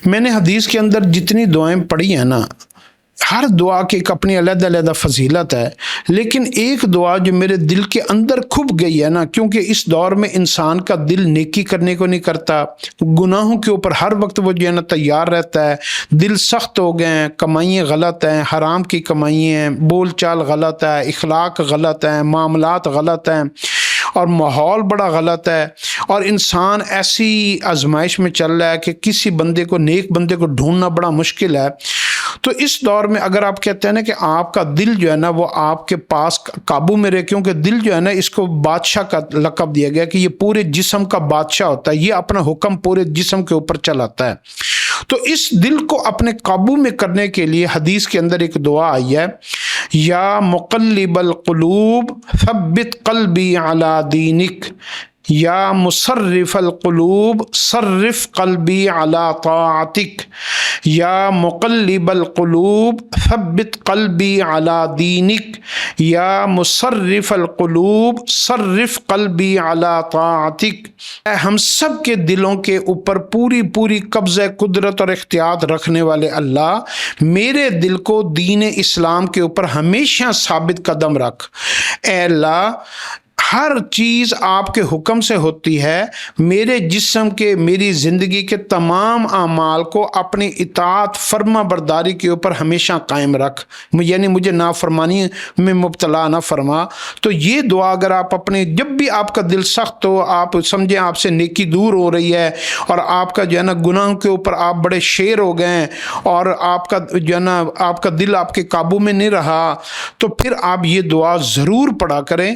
میں نے حدیث کے اندر جتنی دعائیں پڑھی ہیں نا، ہر دعا کی ایک اپنی علیحدہ علیحدہ فضیلت ہے، لیکن ایک دعا جو میرے دل کے اندر کھپ گئی ہے نا، کیونکہ اس دور میں انسان کا دل نیکی کرنے کو نہیں کرتا، گناہوں کے اوپر ہر وقت وہ جو ہے نا تیار رہتا ہے، دل سخت ہو گئے ہیں، کمائیاں غلط ہیں، حرام کی کمائیاں ہیں، بول چال غلط ہے، اخلاق غلط ہیں، معاملات غلط ہیں، اور ماحول بڑا غلط ہے، اور انسان ایسی آزمائش میں چل رہا ہے کہ کسی بندے کو، نیک بندے کو ڈھونڈنا بڑا مشکل ہے۔ تو اس دور میں اگر آپ کہتے ہیں نا کہ آپ کا دل جو ہے نا وہ آپ کے پاس قابو میں رہے، کیونکہ دل جو ہے نا اس کو بادشاہ کا لقب دیا گیا کہ یہ پورے جسم کا بادشاہ ہوتا ہے، یہ اپنا حکم پورے جسم کے اوپر چلاتا ہے۔ تو اس دل کو اپنے قابو میں کرنے کے لیے حدیث کے اندر ایک دعا آئی ہے، یا مقلب القلوب ثبت قلبی علی دینک، یا مصرف القلوب صرف قلبی علی طاعتک، یا مقلب القلوب ثبت قلبی علی دینک، یا مصرف القلوب صرف قلبی علی طاعتک۔ اے ہم سب کے دلوں کے اوپر پوری پوری قبضہ قدرت اور اختیار رکھنے والے اللہ، میرے دل کو دین اسلام کے اوپر ہمیشہ ثابت قدم رکھ۔ اے اللہ، ہر چیز آپ کے حکم سے ہوتی ہے، میرے جسم کے، میری زندگی کے تمام اعمال کو اپنی اطاعت فرما برداری کے اوپر ہمیشہ قائم رکھ، یعنی مجھے نافرمانی میں مبتلا نہ فرما۔ تو یہ دعا اگر آپ اپنے، جب بھی آپ کا دل سخت ہو، آپ سمجھیں آپ سے نیکی دور ہو رہی ہے اور آپ کا جو ہے نا گناہ کے اوپر آپ بڑے شیر ہو گئے ہیں اور آپ کا جو ہے نا آپ کا دل آپ کے قابو میں نہیں رہا، تو پھر آپ یہ دعا ضرور پڑھا کریں۔